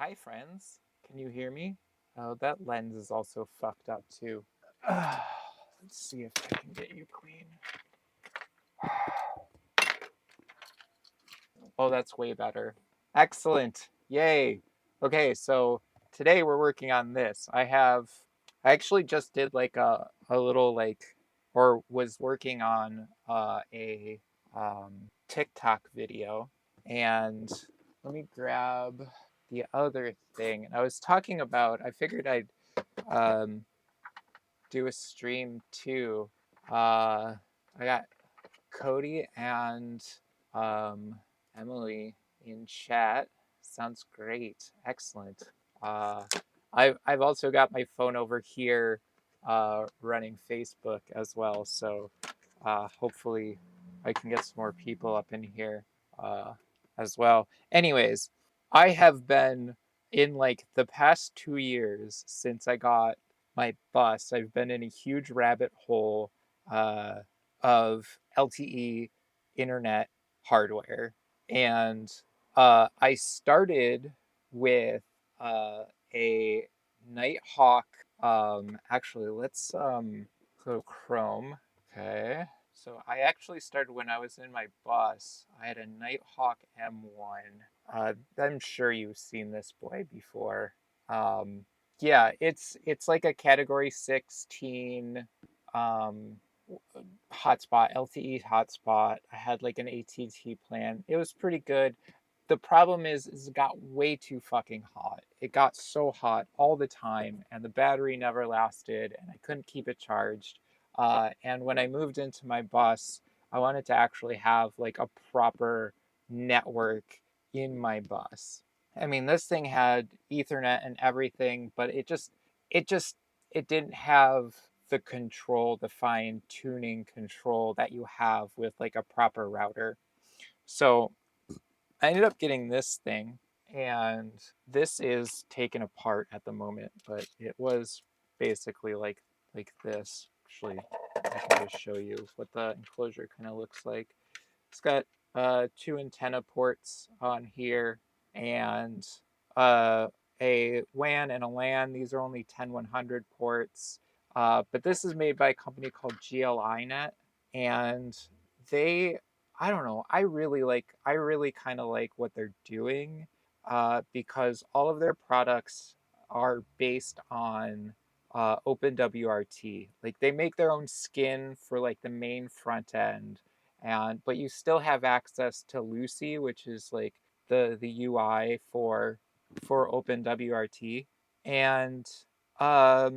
Hi, friends. Can you hear me? Oh, that lens is also fucked up, too. Let's see if I can get you clean. Oh, that's way better. Excellent. Yay. Okay, so today we're working on this. I actually just did like a little or was working on a TikTok video. And let me grab the other thing. I was talking about, I figured I'd um, do a stream too. I got Cody and um, Emily in chat. Sounds great. Excellent. Uh, I've also got my phone over here running Facebook as well. So hopefully I can get some more people up in here as well. Anyways, I have been in like the past 2 years since I got my bus. I've been in a huge rabbit hole of LTE Internet hardware. And I started with a Nighthawk. Actually, let's go to Chrome. Okay. So I actually started when I was in my bus. I had a Nighthawk M1. I'm sure you've seen this boy before. Um, yeah, it's like a Category 16 um, hotspot, LTE hotspot. I had like an AT&T plan. It was pretty good. The problem is it got way too fucking hot. It got so hot all the time, and the battery never lasted, and I couldn't keep it charged. And when I moved into my bus, I wanted to actually have like a proper network in my bus. I mean, this thing had Ethernet and everything, but it just, it didn't have the control, the fine tuning control that you have with like a proper router. So I ended up getting this thing, and this is taken apart at the moment, but it was basically like this. Actually, I can just show you what the enclosure kind of looks like. It's got two antenna ports on here and uh, a WAN and a LAN. These are only 10100 ports, but this is made by a company called GL.iNet, and they, I don't know, I really kind of like what they're doing because all of their products are based on OpenWRT. Like they make their own skin for like the main front end, and but you still have access to Lucy, which is like the UI for OpenWRT. And I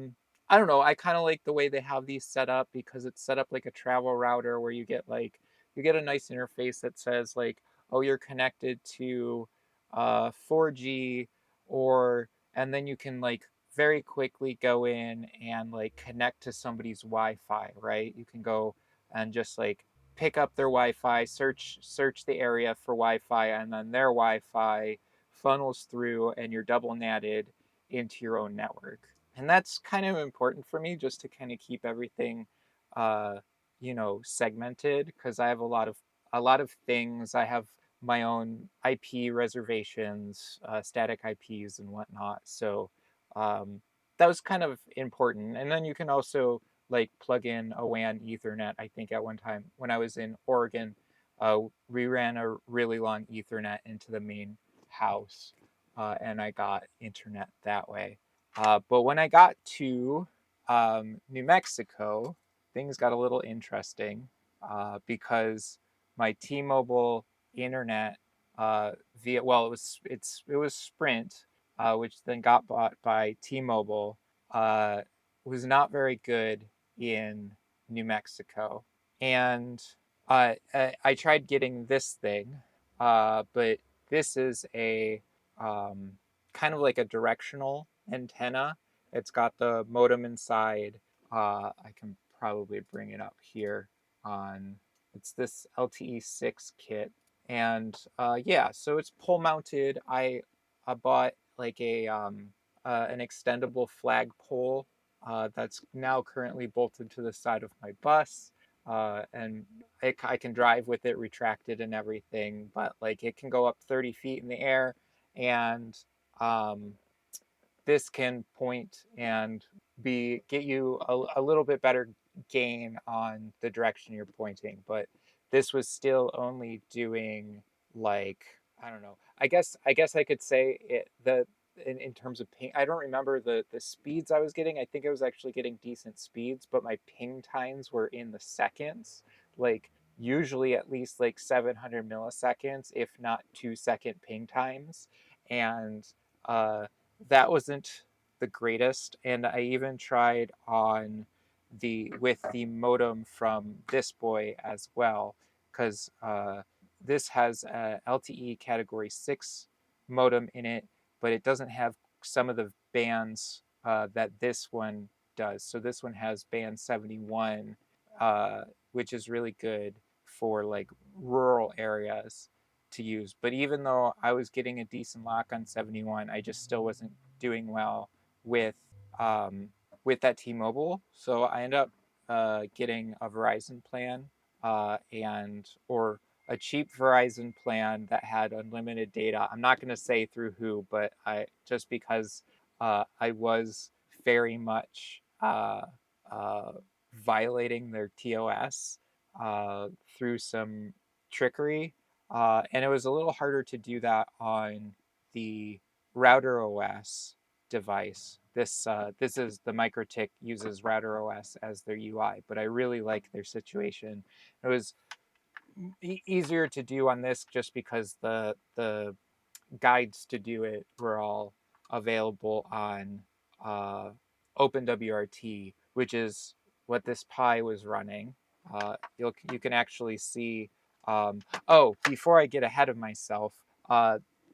don't know, I kind of like the way they have these set up because it's set up like a travel router where you get a nice interface that says like, oh, you're connected to 4G, or and then you can like very quickly go in and like connect to somebody's Wi-Fi, right? You can go and just like pick up their Wi-Fi, search the area for Wi-Fi, and then their Wi-Fi funnels through, and you're double natted into your own network. And that's kind of important for me, just to kind of keep everything, uh, segmented, because I have a lot of things. I have my own IP reservations, static IPs and whatnot. So um, that was kind of important. And then you can also like plug in a WAN Ethernet. I think at one time when I was in Oregon, we ran a really long Ethernet into the main house, and I got internet that way. But when I got to New Mexico, things got a little interesting because my T-Mobile internet via it was Sprint, which then got bought by T-Mobile, uh, was not very good in New Mexico. And I tried getting this thing, but this is a kind of like a directional antenna. It's got the modem inside. I can probably bring it up here on, it's this LTE6 kit. And yeah, so it's pole mounted. I bought like an extendable flagpole that's now currently bolted to the side of my bus. And I can drive with it retracted and everything, but like it can go up 30 feet in the air, and this can point and get you a little bit better gain on the direction you're pointing, but this was still only doing like, I don't know. I guess I could say it the in terms of ping. I don't remember the speeds I was getting. I think I was actually getting decent speeds, but my ping times were in the seconds, like usually at least like 700 milliseconds, if not 2-second ping times, and uh, that wasn't the greatest. And I even tried on with the modem from this boy as well, because this has a LTE Category 6 modem in it, but it doesn't have some of the bands that this one does. So this one has band 71, uh, which is really good for like rural areas to use. But even though I was getting a decent lock on 71, I just still wasn't doing well with um, with that T-Mobile. So I ended up getting a Verizon plan, and or a cheap Verizon plan that had unlimited data. I'm not going to say through who, but I just because I was very much uh, violating their TOS through some trickery, and it was a little harder to do that on the router OS device. This is the Mikrotik uses router OS as their UI, but I really like their situation. It was easier to do on this just because the guides to do it were all available on uh, OpenWRT, which is what this Pi was running. You can actually see. Oh, before I get ahead of myself,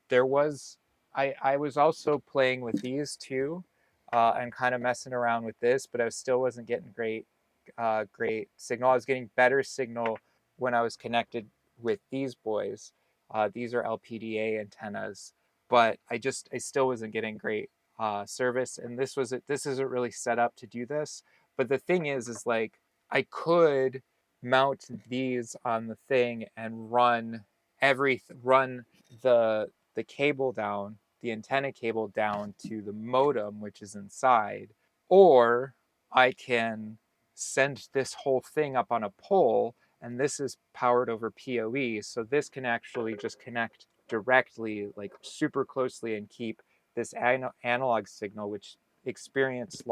there was I was also playing with these two, and kind of messing around with this, but I still wasn't getting great signal. I was getting better signal when I was connected with these boys. These are LPDA antennas, but I still wasn't getting great service. And this isn't really set up to do this. But the thing is like I could mount these on the thing and run the cable down, the antenna cable down to the modem, which is inside, or I can send this whole thing up on a pole, and this is powered over PoE, so this can actually just connect directly, like super closely, and keep this analog signal, which experiences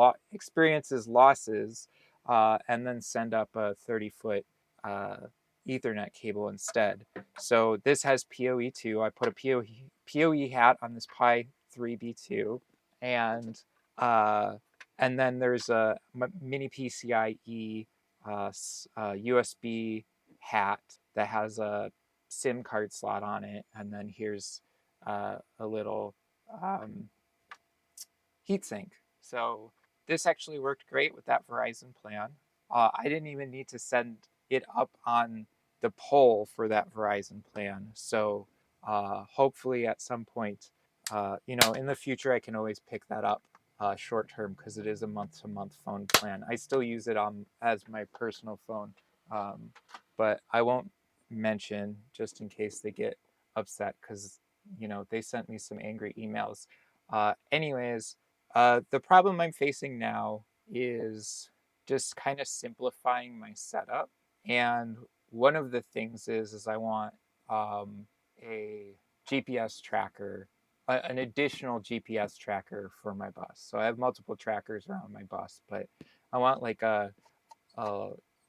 losses, and then send up a 30-foot uh, Ethernet cable instead. So this has PoE too. I put a PoE hat on this Pi 3B2, and uh, and then there's a mini PCIe USB hat that has a SIM card slot on it, and then here's a little um, heatsink. So this actually worked great with that Verizon plan. I didn't even need to send it up on the pole for that Verizon plan. So hopefully at some point, in the future, I can always pick that up short term because it is a month-to-month phone plan. I still use it on as my personal phone, um, but I won't mention just in case they get upset because they sent me some angry emails. Anyways, the problem I'm facing now is just kind of simplifying my setup. And one of the things is I want a GPS tracker, an additional GPS tracker for my bus. So I have multiple trackers around my bus, but I want like uh,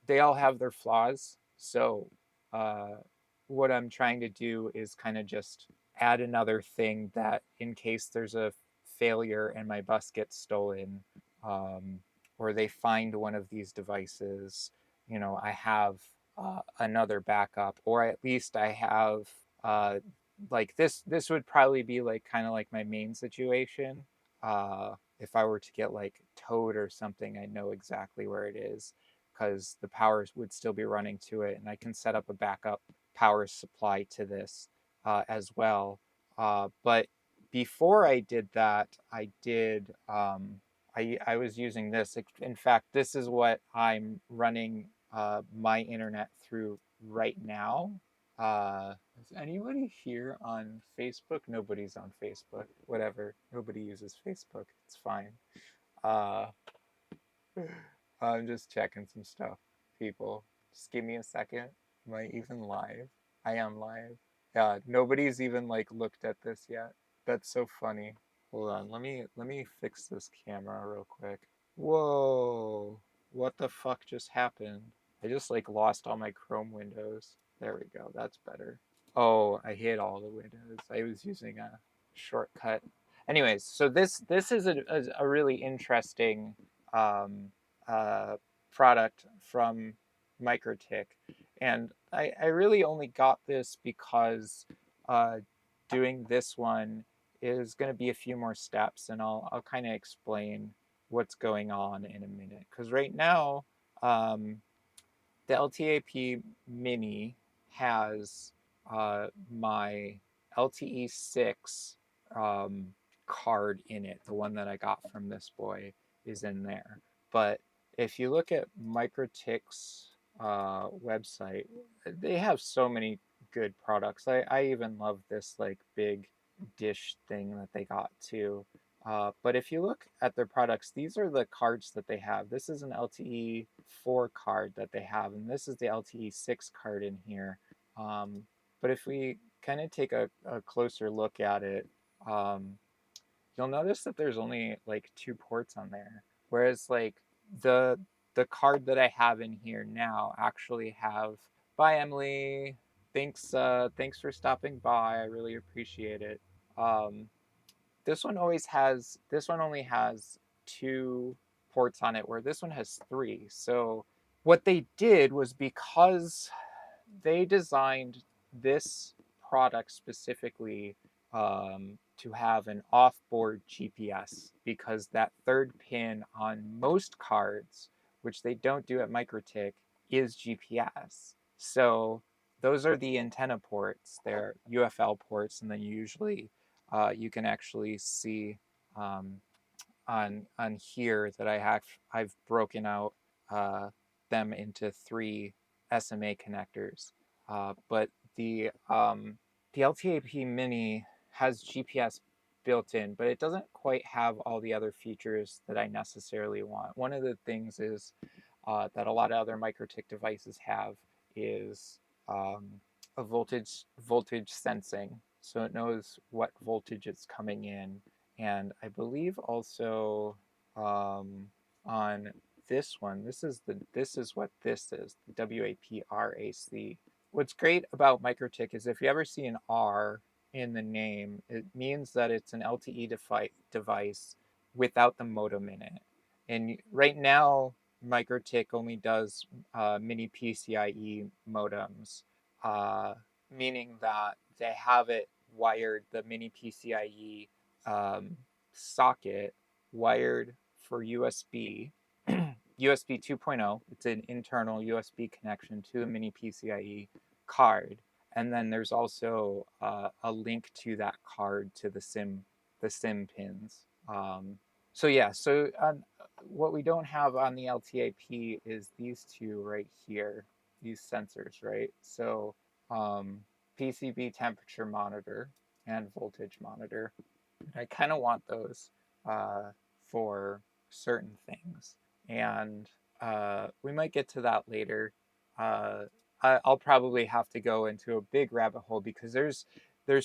they all have their flaws. So uh, what I'm trying to do is kind of just add another thing that in case there's a failure and my bus gets stolen, um, or they find one of these devices, I have another backup, or at least I have uh, like this would probably be like kind of like my main situation. If I were to get like towed or something, I know exactly where it is because the power would still be running to it, and I can set up a backup power supply to this as well. But before I did that, I was using this. In fact, this is what I'm running my internet through right now. Is anybody here on Facebook? Nobody's on Facebook. Whatever. Nobody uses Facebook. It's fine. Uh, I'm just checking some stuff, people. Just give me a second. Am I even live? I am live. Yeah, nobody's even like looked at this yet. That's so funny. Hold on, let me fix this camera real quick. Whoa, what the fuck just happened? I just like lost all my Chrome windows. There we go, that's better. Oh, I hit all the windows. I was using a shortcut. Anyways, so this is a really interesting um, uh, product from Mikrotik, and I really only got this because uh, doing this one is going to be a few more steps, and I'll kind of explain what's going on in a minute. Because right now, the LTAP Mini has my LTE6 um, card in it. The one that I got from this boy is in there. But if you look at Mikrotik's website, they have so many good products. I even love this like big dish thing that they got too. But if you look at their products, these are the cards that they have. This is an LTE4 card that they have, and this is the LTE6 card in here. Um, but if we kind of take a closer look at it, um, you'll notice that there's only like 2 ports on there. Whereas like the the card that I have in here now actually have, bye Emily. Thanks for stopping by. I really appreciate it. Um, this one only has 2 ports on it, where this one has 3. So what they did was, because they designed this product specifically to have an off-board GPS, because that third pin on most cards, which they don't do at Mikrotik, is GPS. So those are the antenna ports. They're UFL ports, and then usually you can actually see um, on here that I've broken out uh, them into 3 SMA connectors. But the LTAP Mini has GPS built in, but it doesn't quite have all the other features that I necessarily want. One of the things is that a lot of other Mikrotik devices have is um, a voltage sensing, so it knows what voltage it's coming in. And I believe also on this one, this is what this is, the WAPRAC. What's great about Mikrotik is, if you ever see an R in the name, it means that it's an LTE device without the modem in it. And right now, Mikrotik only does mini PCIe modems, uh, meaning that they have it wired, the mini PCIe socket wired for USB, USB 2.0. It's an internal USB connection to the mini PCIe card. And then there's also a link to that card to the SIM pins. So yeah, so what we don't have on the LTAP is these 2 right here, these sensors, right? So PCB temperature monitor and voltage monitor. I kind of want those for certain things, and we might get to that later. Uh, I'll probably have to go into a big rabbit hole, because there's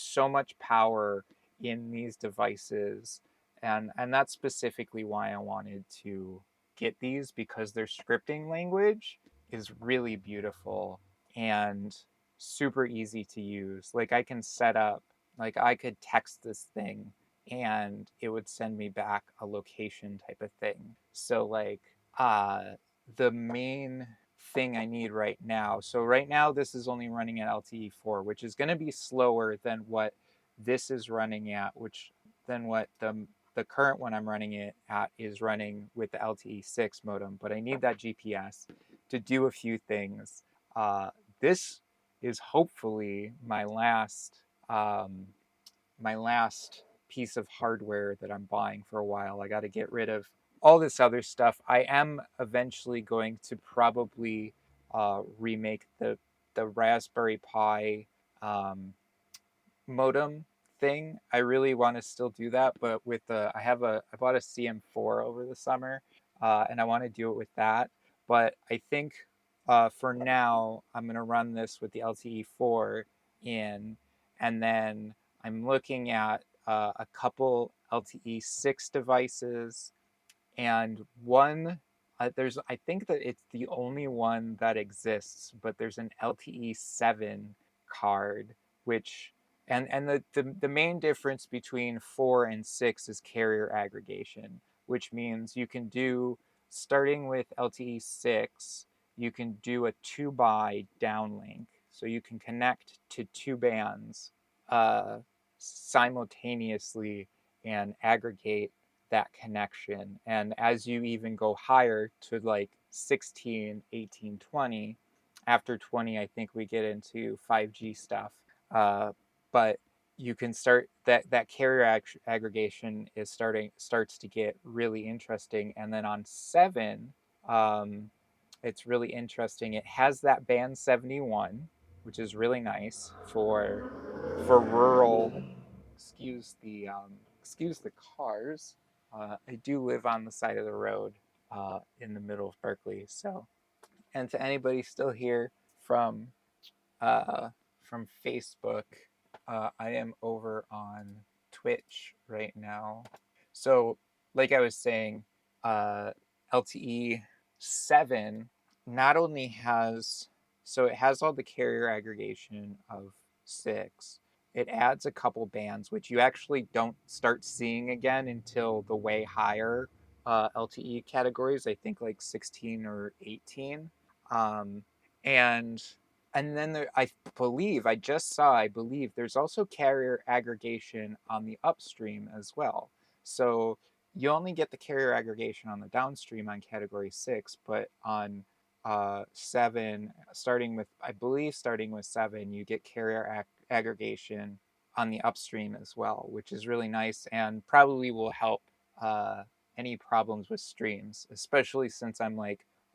so much power in these devices, and that's specifically why I wanted to get these, because their scripting language is really beautiful and super easy to use. Like, I can set up, like, I could text this thing and it would send me back a location type of thing. So like uh the main thing I need right now. So right now this is only running at LTE4, which is going to be slower than what this is running at, which than what the current one I'm running it at is running with the LTE6 modem. But I need that GPS to do a few things. This is hopefully um, my last piece of hardware that I'm buying for a while. I got to get rid of all this other stuff. I am eventually going to probably remake the Raspberry Pi modem thing. I really want to still do that, but with the I bought a CM4 over the summer, and I want to do it with that. But I think for now I'm gonna run this with the LTE4 in, and then I'm looking at a couple LTE6 devices and one there's I think that it's the only one that exists, but there's an LTE7 card, which the main difference between 4 and 6 is carrier aggregation, which means you can do starting with LTE6, you can do a 2 by downlink. So you can connect to two bands uh, simultaneously and aggregate that connection. And as you even go higher to like 16, 18, 20, after 20, I think we get into 5G stuff. But you can start that carrier aggregation is starts to get really interesting. And then on 7, it's really interesting. It has that band 71, which is really nice for rural. Excuse the cars. I do live on the side of the road in the middle of Berkeley. So, and to anybody still here from uh, Facebook, I am over on Twitch right now. So, like I was saying, uh, LTE 7 not only has, so it has all the carrier aggregation of 6, it adds a couple bands, which you actually don't start seeing again until the way higher LTE categories, I think like 16 or 18. Um, and and then I believe there's also carrier aggregation on the upstream as well. So you only get the carrier aggregation on the downstream on category 6, but on 7, starting with 7, you get carrier aggregation on the upstream as well, which is really nice and probably will help uh, any problems with streams, especially since I'm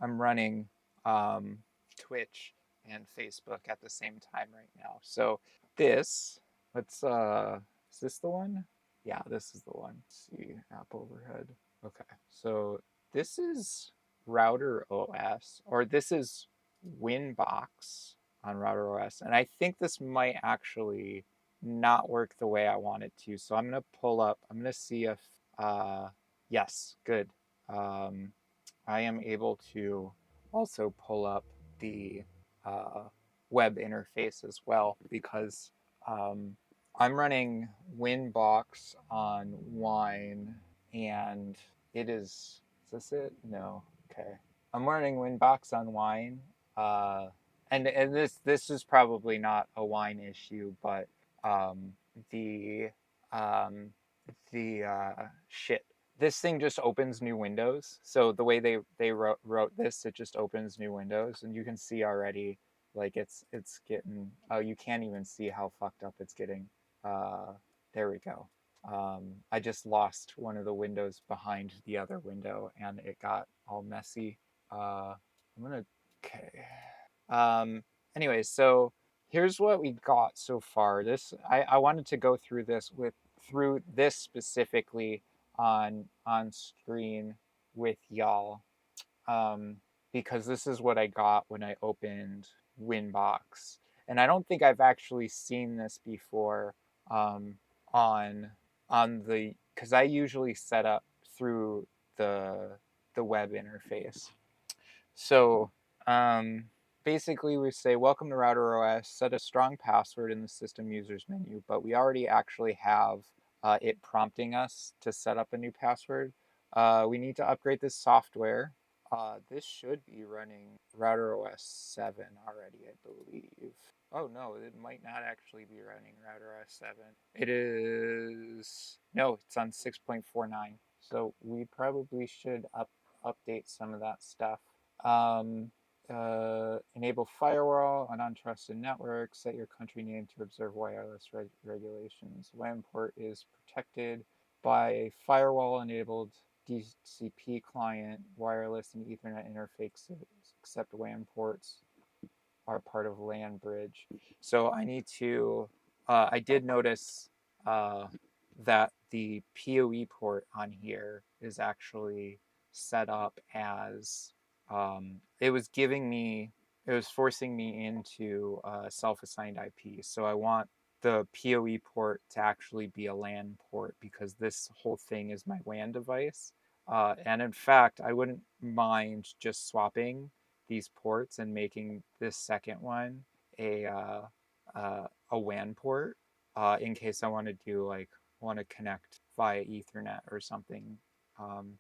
running um, Twitch and Facebook at the same time right now. So this, let's is this the one? Yeah, this is the one. Let's see, app overhead. Okay. So this is router OS, or this is Winbox on router OS. And I think this might actually not work the way I want it to. So I'm going to see if yes, good. Um, I am able to also pull up the uh, web interface as well because um, I'm running Winbox on Wine, and it is. Is this it? No. Okay. I'm running Winbox on Wine, uh, and this is probably not a Wine issue, but um, the shit, this thing just opens new windows. So the way they wrote this, it just opens new windows, and you can see already like it's getting. Oh, you can't even see how fucked up it's getting. Uh, there we go. I just lost one of the windows behind the other window, and it got all messy. I'm gonna. Okay. Um, anyways, so here's what we got so far. I wanted to go through this specifically on screen with y'all, um, because this is what I got when I opened Winbox, and I don't think I've actually seen this before um, on the because I usually set up through the the web interface. So um, basically, we say, welcome to Router OS, set a strong password in the system users menu, but we already actually have it prompting us to set up a new password. We need to upgrade this software. This should be running Router OS 7 already, I believe. Oh no, it might not actually be running Router OS 7. It is, no, it's on 6.49. So we probably should update some of that stuff. Um, enable firewall on untrusted networks. Set your country name to observe wireless regulations. WAN port is protected by a firewall-enabled DCP client. Wireless and Ethernet interfaces accept WAN ports. are part of LAN bridge. So I need to, I did notice that the PoE port on here is actually set up as, it was giving me, it was forcing me into self-assigned IP. So I want the PoE port to actually be a LAN port because this whole thing is my WAN device. And in fact, I wouldn't mind just swapping these ports and making this second one a a WAN port in case I want to do like want to connect via Ethernet or something, um,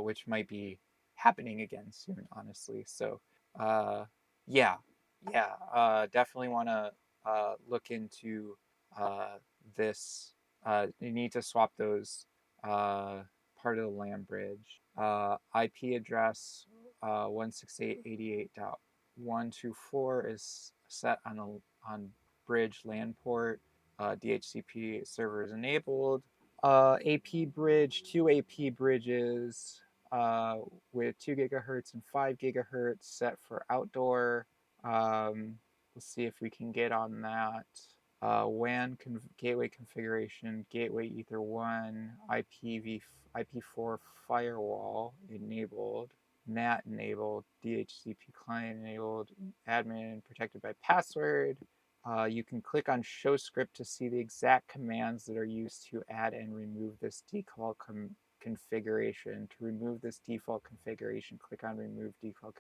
which might be happening again soon, honestly. So uh, yeah, yeah, definitely want to look into uh, this. You need to swap those part of the LAN bridge. IP address 168.88.124 is set on bridge LAN port. DHCP server is enabled. AP bridge, two AP bridges uh, with 2 gigahertz and 5 gigahertz set for outdoor. Let's see if we can get on that. WAN gateway configuration, gateway Ether 1, IP4 firewall enabled, NAT enabled, DHCP client enabled, admin protected by password. You can click on show script to see the exact commands that are used to add and remove this default configuration. To remove this default configuration, click on remove default.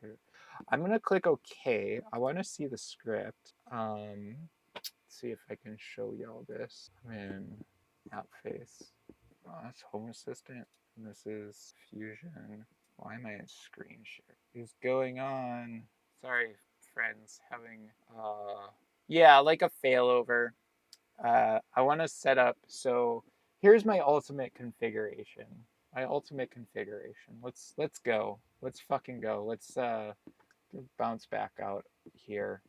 I'm going to click OK. I want to see the script. See if I can show y'all this. I'm in Outface. Oh, that's Home Assistant. And this is Fusion. Why am I in screen share? What is going on? Sorry, friends, having yeah, like a failover. I want to set up. So here's my ultimate configuration. My ultimate configuration. Let's go. Let's fucking go. Let's bounce back out here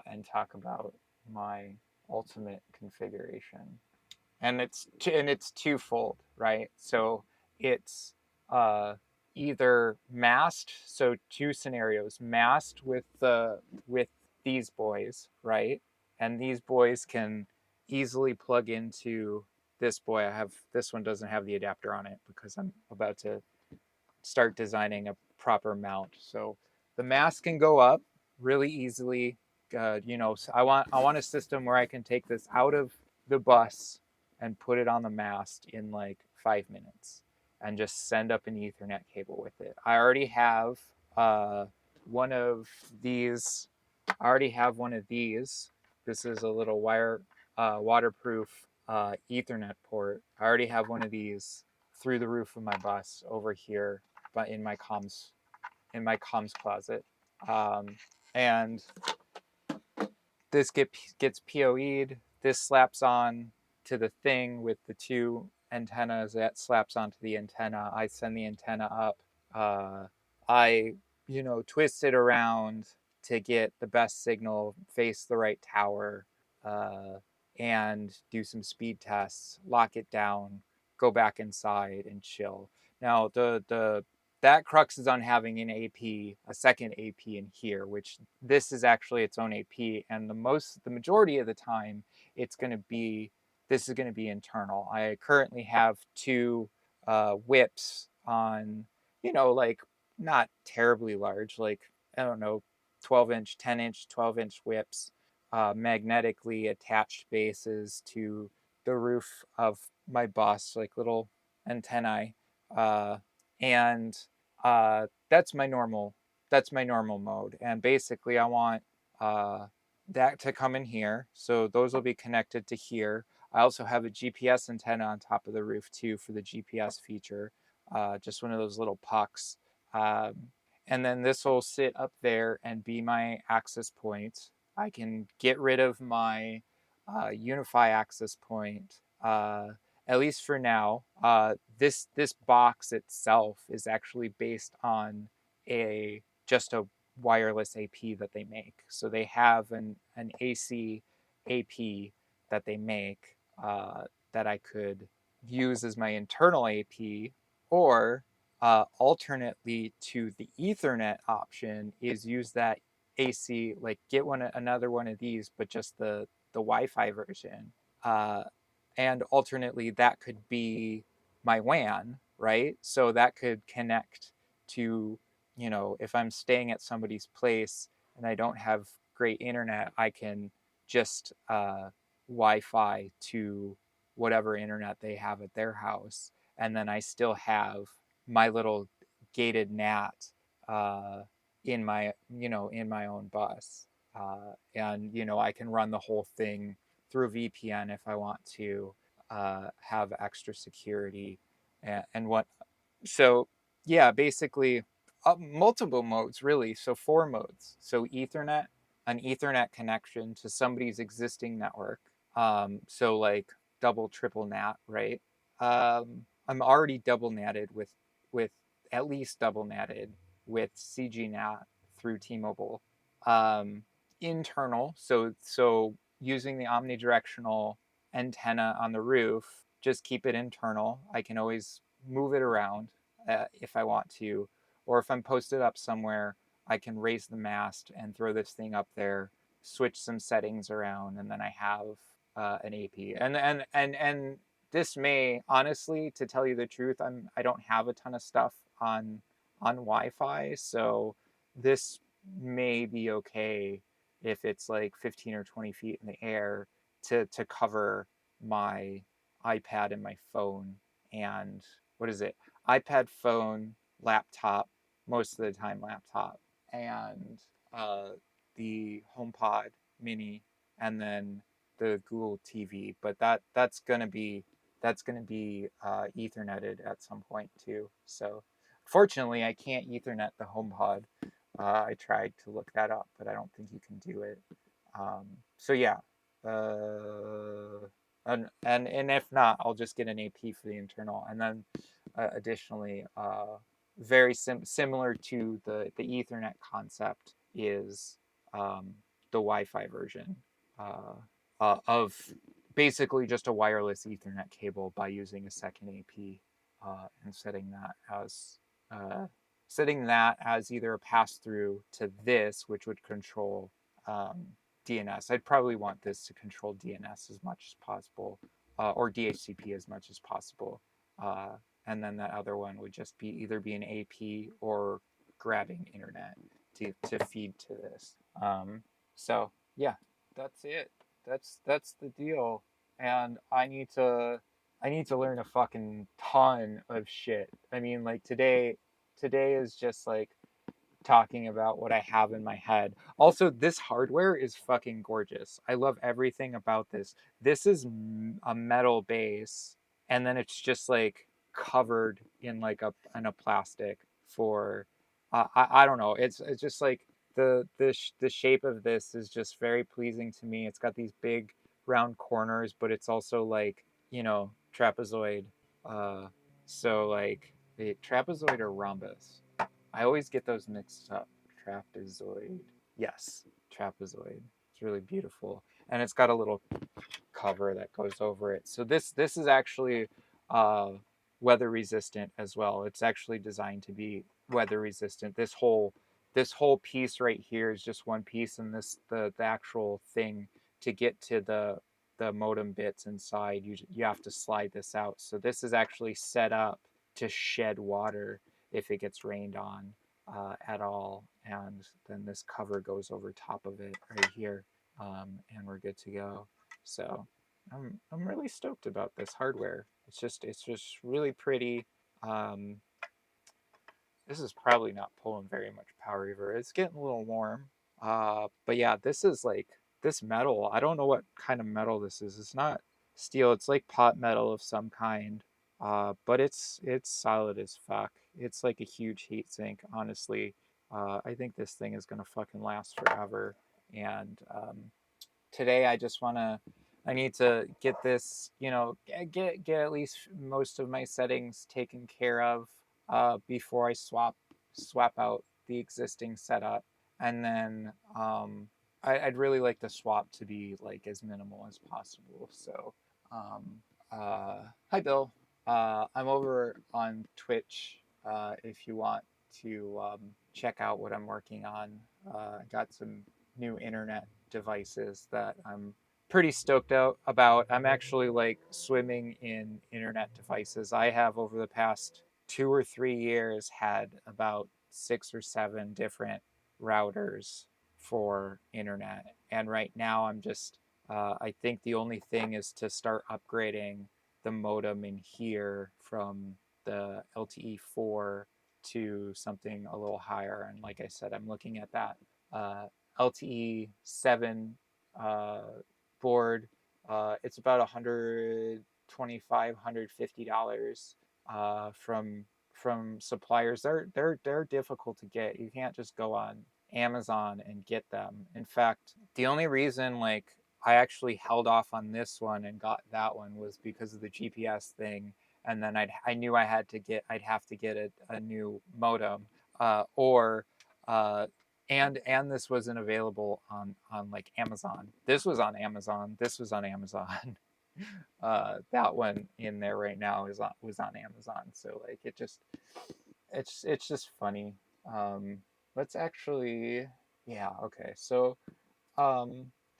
and talk about my ultimate configuration. And it's twofold, right? So it's uh, either masked, so two scenarios: masked with these boys, right? And these boys can easily plug into this boy. I have this one doesn't have the adapter on it because I'm about to start designing a proper mount. So the mask can go up really easily. I want a system where I can take this out of the bus and put it on the mast in like 5 minutes and just send up an Ethernet cable with it. I already have one of these. I already have one of these. This is a little waterproof Ethernet port. I already have one of these through the roof of my bus over here, but in my comms closet, and this gets PoE'd. This slaps on to the thing with the two antennas that slaps onto the antenna. I send the antenna up. I twist it around to get the best signal, face the right tower, uh, and do some speed tests. Lock it down, go back inside, and chill. Now the that crux is on having an AP, a second AP in here, which this is actually its own AP, and the majority of the time, this is going to be internal. I currently have two whips on, like not terribly large, like I don't know, 12-inch, 10-inch, 12-inch whips, magnetically attached bases to the roof of my bus, like little antennae. And that's my normal mode. And basically I want that to come in here, so those will be connected to here. I also have a GPS antenna on top of the roof too for the GPS feature, just one of those little pucks. um, and then this will sit up there and be my access point. I can get rid of my unify access point, at least for now. This box itself is actually based on just a wireless AP that they make. So they have an AC AP that they make that I could use as my internal AP, or alternately to the Ethernet option is use that AC, like get another one of these, but just the Wi-Fi version. Uh, and alternately, that could be my WAN, right? So that could connect to, if I'm staying at somebody's place and I don't have great internet, I can just Wi-Fi to whatever internet they have at their house, and then I still have my little gated NAT uh, in my own bus, and I can run the whole thing through VPN if I want to have extra security and what. So yeah, basically multiple modes really. So 4 modes. So Ethernet, an Ethernet connection to somebody's existing network. So like double, triple NAT, right? I'm already double natted with at least double natted with CGNAT through T-Mobile. Um, Internal, so using the omnidirectional antenna on the roof, just keep it internal. I can always move it around if I want to, or if I'm posted up somewhere, I can raise the mast and throw this thing up there, switch some settings around, and then I have an AP. And this may honestly, to tell you the truth, I don't have a ton of stuff on Wi-Fi, so this may be okay if it's like 15 or 20 feet in the air to cover my iPad and my phone and what is it? iPad, phone, laptop, most of the time laptop, and uh, the HomePod Mini, and then the Google TV. But that's gonna be Etherneted at some point too. So fortunately, I can't Ethernet the HomePod. I tried to look that up, but I don't think you can do it. So yeah, and if not, I'll just get an AP for the internal, and then additionally, very similar to the Ethernet concept is the Wi-Fi version of basically just a wireless Ethernet cable by using a second AP and uh, setting that as either a pass through to this, which would control um, DNS. I'd probably want this to control DNS as much as possible, or DHCP as much as possible. Uh, and then that other one would just be either be an AP or grabbing internet to feed to this. So yeah, that's it. That's the deal. And I need to learn a fucking ton of shit. I mean, like today is just like talking about what I have in my head. Also, this hardware is fucking gorgeous. I love everything about this. This is a metal base, and then it's just like covered in like a plastic for. I don't know. It's just like the shape of this is just very pleasing to me. It's got these big round corners, but it's also like trapezoid. Uh, so like trapezoid or rhombus. I always get those mixed up. Trapezoid. Yes, trapezoid. It's really beautiful, and it's got a little cover that goes over it. So this is actually uh, weather resistant as well. It's actually designed to be weather resistant. This whole piece right here is just one piece, and the actual thing to get to the modem bits inside, you have to slide this out. So this is actually set up to shed water if it gets rained on at all, and then this cover goes over top of it right here, and we're good to go. So I'm really stoked about this hardware. It's just really pretty. Um, this is probably not pulling very much power either. It's getting a little warm. But yeah, this is like this metal. I don't know what kind of metal this is. It's not steel. It's like pot metal of some kind. But it's solid as fuck. It's like a huge heat sink, honestly. I think this thing is gonna fucking last forever. And today I need to get this, get at least most of my settings taken care of before I swap out the existing setup. And then I'd really like the swap to be like as minimal as possible. So um, hi Bill. I'm over on Twitch if you want to check out what I'm working on. I got some new internet devices that I'm pretty stoked out about. I'm actually like swimming in internet devices. I have over the past 2 or 3 years had about 6 or 7 different routers for internet. And right now I'm just, I think the only thing is to start upgrading the modem in here from the LTE4 to something a little higher. And like I said, I'm looking at that LTE7 uh, board. It's about $125-$150 from suppliers. They're difficult to get. You can't just go on Amazon and get them. In fact, the only reason like I actually held off on this one and got that one was because of the GPS thing, and then I knew I'd have to get a new modem, or and this wasn't available on like Amazon. This was on Amazon. This was on Amazon. That one in there right now was on Amazon. So like it's just funny. Um, let's actually yeah, okay. So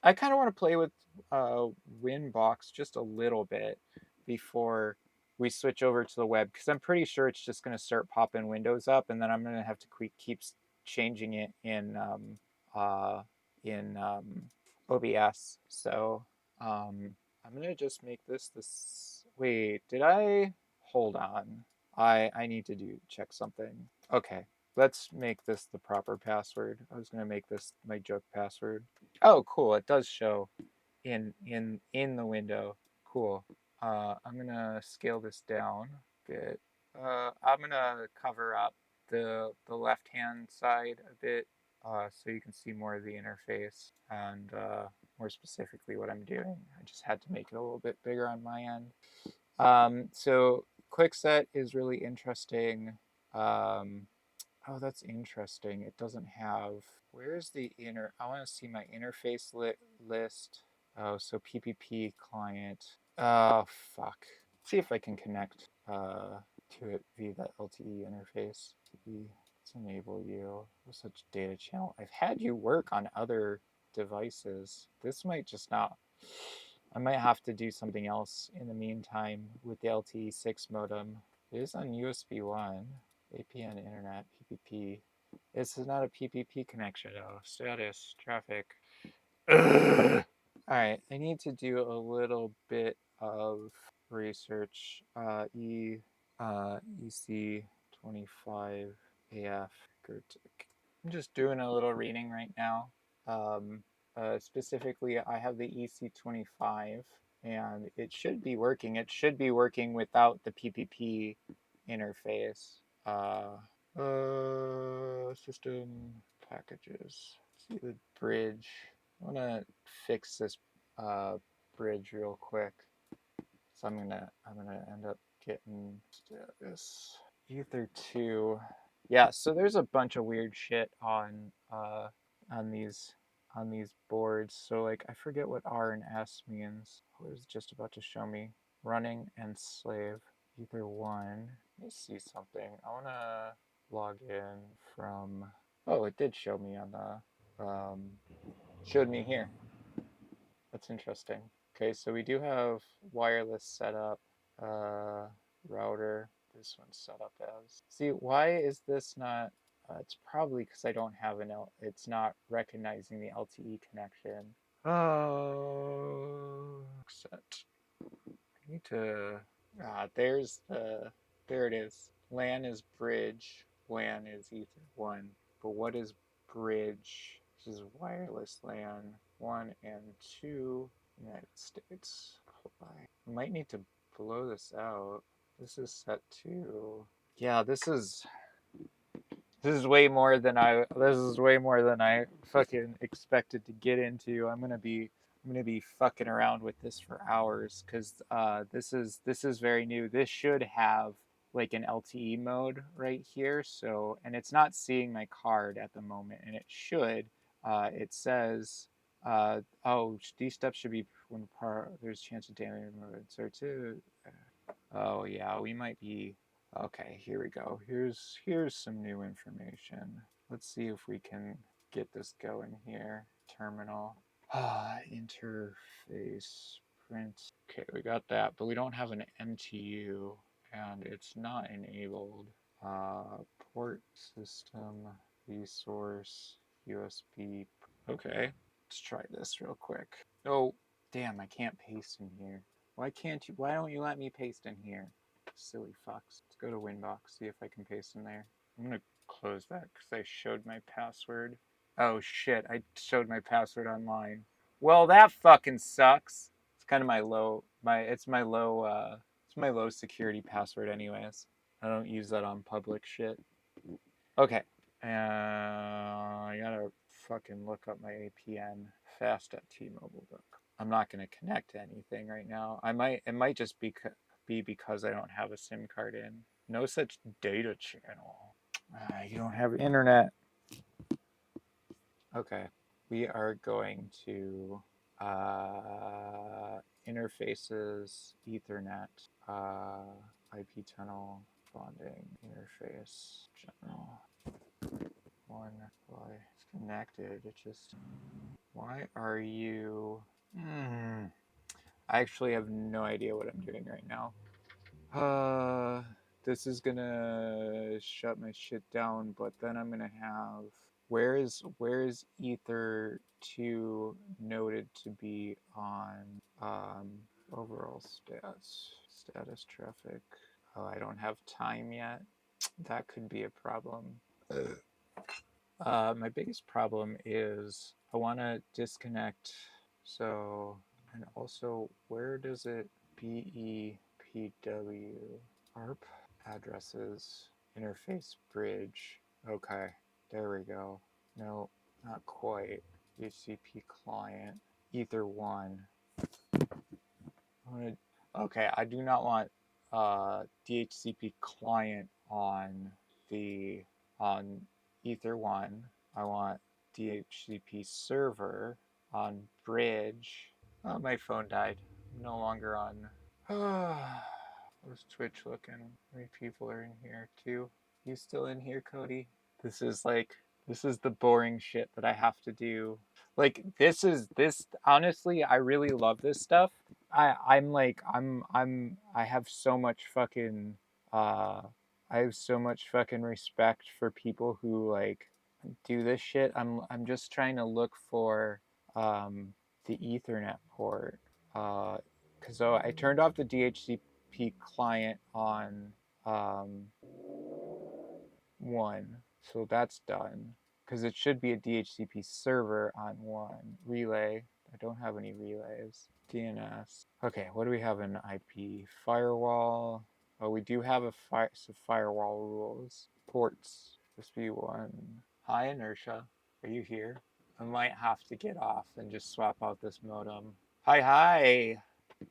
I kind of want to play with Winbox just a little bit before we switch over to the web, because I'm pretty sure it's just going to start popping windows up, and then I'm going to have to keep changing it uh, in OBS. So I'm going to just make this. Wait, did I? Hold on. I need to check something. Okay, let's make this the proper password. I was going to make this my joke password. Oh, cool. It does show in the window. Cool. I'm gonna scale this down a bit. I'm gonna cover up the left hand side a bit, so you can see more of the interface and more specifically what I'm doing. I just had to make it a little bit bigger on my end. So QuickSet is really interesting. Um, Oh, that's interesting. It doesn't have. Where's the inner? I want to see my interface list. Oh, so PPP client. Oh, fuck. See if I can connect to it via that LTE interface. Let's enable you with such data channel. I've had you work on other devices. This might just not. I might have to do something else in the meantime with the LTE6 modem. It is on USB 1. APN Internet, PPP. This is not a PPP connection though. Status, traffic. Ugh. All right, I need to do a little bit of research. EC-25AF Mikrotik. I'm just doing a little reading right now. Um, Specifically, I have the EC-25, and it should be working. It should be working without the PPP interface. System packages. See the bridge. I want to fix this bridge real quick. So I'm gonna end up getting status Ether 2. Yeah, so there's a bunch of weird shit on these on these boards. So like I forget what R and S means. What is just about to show me? Running and slave. Ether 1. Let me see something. I wanna log in from oh, it did show me on the showed me here. That's interesting. Okay, so we do have wireless setup, router. This one's set up as. See, why is this not? It's probably because I don't have it's not recognizing the LTE connection. Oh, set. I need to. There it is. LAN is bridge. WAN is Ether 1. But what is bridge? This is wireless LAN 1 and 2. United States. I might need to blow this out. This is set to. Yeah, this is way more than I fucking expected to get into. I'm gonna be fucking around with this for hours because this is very new. This should have like an LTE mode right here. So and it's not seeing my card at the moment, and it should. It says oh, these steps should be there's a chance of damage or two. Oh yeah, we might be Okay, here we go. Here's some new information. Let's see if we can get this going here. Terminal. Interface print. Okay, we got that, but we don't have an MTU, and it's not enabled. Port system resource USB. Okay, let's try this real quick. Oh, damn, I can't paste in here. Why can't you? Why don't you let me paste in here? Silly fucks. Let's go to Winbox, see if I can paste in there. I'm gonna close that because I showed my password. Oh shit, I showed my password online. Well, that fucking sucks. It's kind of it's my low security password anyways. I don't use that on public shit. Okay. I gotta fucking look up my APN fast at T-Mobile.com. I'm not gonna connect to anything right now. It might just be because I don't have a SIM card in. No such data channel. You don't have internet. Okay. We are going to interfaces, Ethernet, IP tunnel, bonding, interface, general. One, why it's connected. It just, why are you? I actually have no idea what I'm doing right now. This is gonna shut my shit down, but then I'm gonna have where is Ether 2 noted to be on overall status traffic. Oh, I don't have time yet. That could be a problem. My biggest problem is I want to disconnect. So, and also, where does it BEPW ARP addresses interface bridge? Okay, there we go. No, not quite. HCP client Ether 1. Okay, I do not want DHCP client on the on Ether 1. I want DHCP server on bridge. Oh, my phone died. I'm no longer on. How's Twitch looking? How many people are in here too? You still in here, Cody? This is like this is the boring shit that I have to do. Like this honestly, I really love this stuff. I have so much fucking uh I have so much fucking respect for people who like do this shit. I'm just trying to look for um the Ethernet port. Cuz I turned off the DHCP client on um 1. So that's done because it should be a DHCP server on 1. Relay. I don't have any relays. DNS. Okay, what do we have in IP? Firewall. Oh, we do have some firewall rules. Ports. This be 1. Hi, Inertia. Are you here? I might have to get off and just swap out this modem. Hi, hi.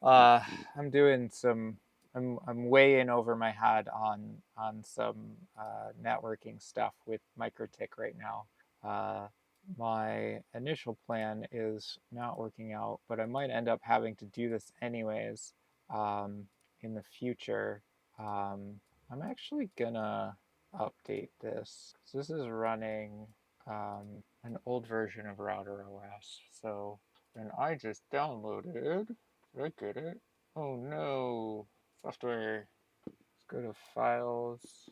Uh, I'm doing some. I'm way in over my head on some networking stuff with Mikrotik right now. Uh, my initial plan is not working out, but I might end up having to do this anyways in the future. I'm actually gonna update this. This is running an old version of Router OS, so and I just downloaded. Did I get it? Oh no. Software. Let's go to files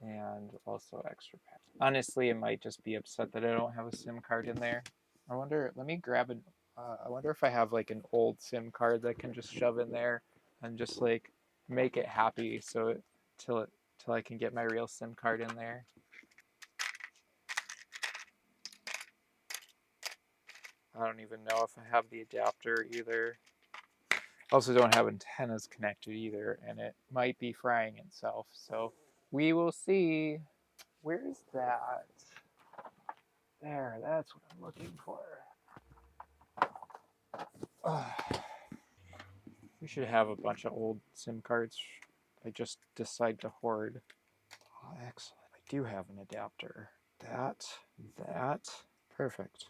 and also extra pack. Honestly, it might just be upset that I don't have a SIM card in there. I wonder, let me grab an, I wonder if I have like an old SIM card that I can just shove in there and just like make it happy so till I can get my real SIM card in there. I don't even know if I have the adapter either. Also don't have antennas connected either, and it might be frying itself. So we will see. Where's that? There, that's what I'm looking for. We should have a bunch of old SIM cards. I just decide to hoard. Oh, excellent. I do have an adapter. That. Perfect.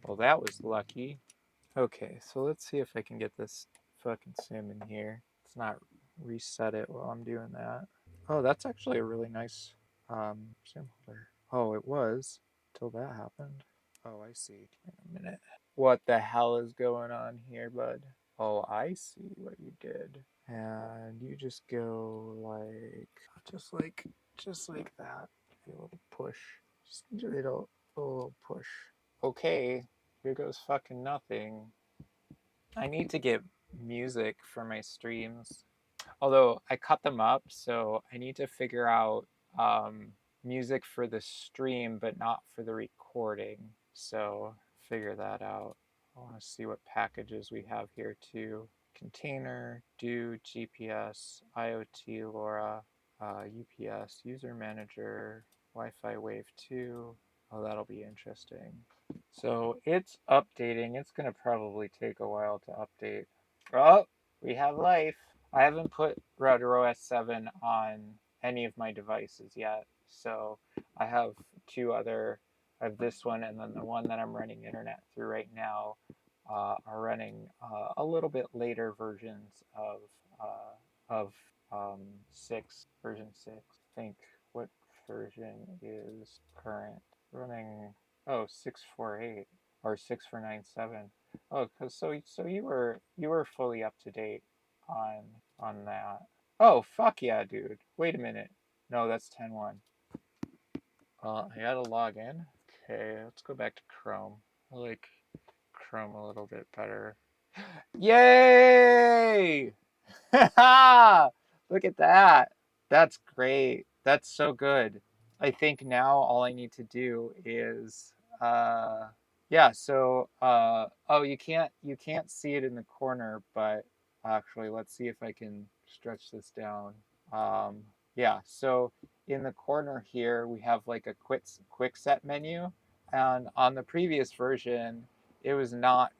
Well, that was lucky. Okay, so let's see if I can get this fucking SIM in here. It's not reset it while I'm doing that. Oh, that's actually a really nice SIM holder. Oh, it was till that happened. Oh, I see. Wait a minute. What the hell is going on here, bud? Oh, I see what you did. And you just go just like that. A little push. Just a little push. Okay, here goes fucking nothing. I need to get music for my streams. Although I cut them up, so I need to figure out music for the stream, but not for the recording. So figure that out. I want to see what packages we have here too. Container, do, GPS, IoT, LoRa, UPS, user manager, Wi-Fi Wave 2. Oh, that'll be interesting. So it's updating. It's going to probably take a while to update. Oh, we have life. I haven't put RouterOS 7 on any of my devices yet. So I have two other, I have this one and then the one that I'm running internet through right now are running a little bit later versions of 6, version 6. I think what version is current? Running, oh, 648 or 6497. Oh, cause so you were fully up to date on that. Oh, fuck yeah, dude. Wait a minute. No, that's 10.1. I gotta log in. Okay, let's go back to Chrome. I like Chrome a little bit better. Yay! Look at that. That's great. That's so good. I think now all I need to do is yeah, so oh, you can't see it in the corner, but actually let's see if I can stretch this down. Um yeah, so in the corner here we have like a quick set menu, and on the previous version it was not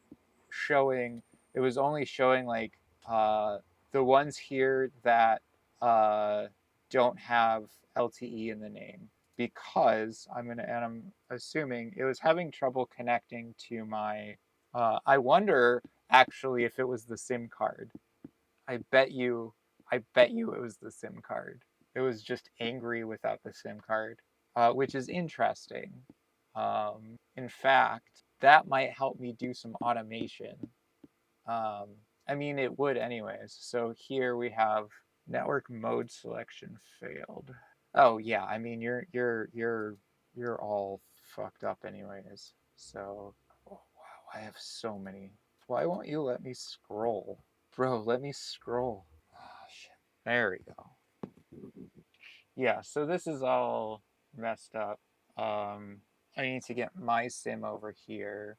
showing, it was only showing like uh the ones here that uh, don't have LTE in the name, because I'm assuming it was having trouble connecting to my. I wonder actually if it was the SIM card. I bet you, I bet you it was the SIM card. It was just angry without the SIM card, which is interesting. In fact, that might help me do some automation. um, I mean, it would anyways. So here we have network mode selection failed. Oh yeah, I mean you're all fucked up anyways. So oh, wow, I have so many. Why won't you let me scroll? Bro, let me scroll. Oh, shit. There we go. Yeah, so this is all messed up. Um, I need to get my sim over here.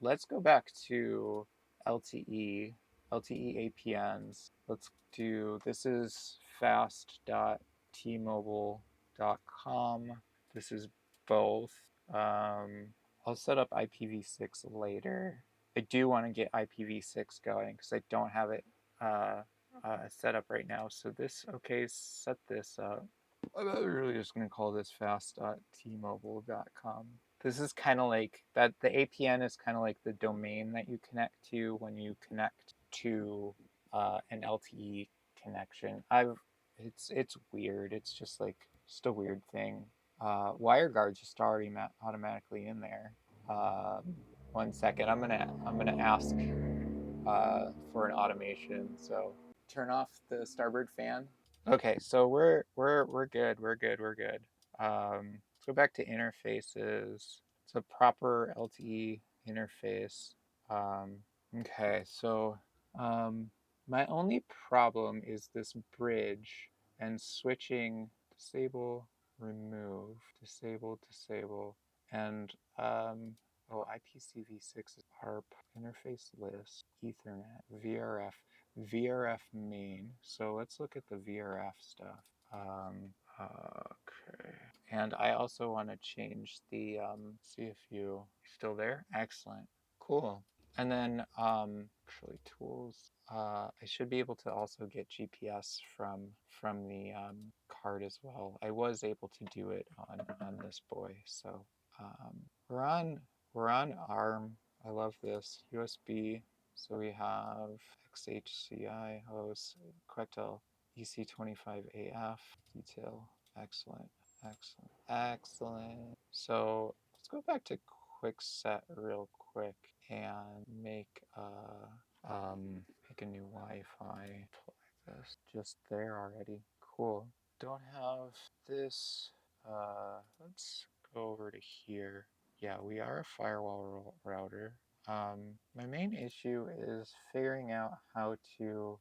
Let's go back to LTE, LTE APNs. Let's do, this is fast.tmobile.com. This is both. Um, I'll set up IPv6 later. I do want to get IPv6 going because I don't have it set up right now. So this, okay, set this up. I'm really just going to call this fast.tmobile.com. This is kind of like that. The APN is kind of like the domain that you connect to when you connect to an LTE connection. It's weird. It's just like just a weird thing. WireGuard's just already automatically in there. One second, I'm gonna ask for an automation. So turn off the starboard fan. Okay, so we're good. We're good. We're good. Let's go back to interfaces. It's a proper LTE interface. Um, okay, so um, my only problem is this bridge and switching disable, remove, disable, and oh, IPCV6 is ARP, interface list, Ethernet, VRF main. So let's look at the VRF stuff. Okay. And I also want to change the, see if you still there. Excellent. Cool. And then actually tools. I should be able to also get GPS from the card as well. I was able to do it on this boy. So we're on ARM. I love this USB So we have XHCI host, Quectel, EC-25AF, detail, excellent, excellent, excellent. So let's go back to quickset real quick and make a new Wi-Fi. This just there already. Cool. Don't have this. Let's go over to here. Yeah, we are a firewall router. My main issue is figuring out how to,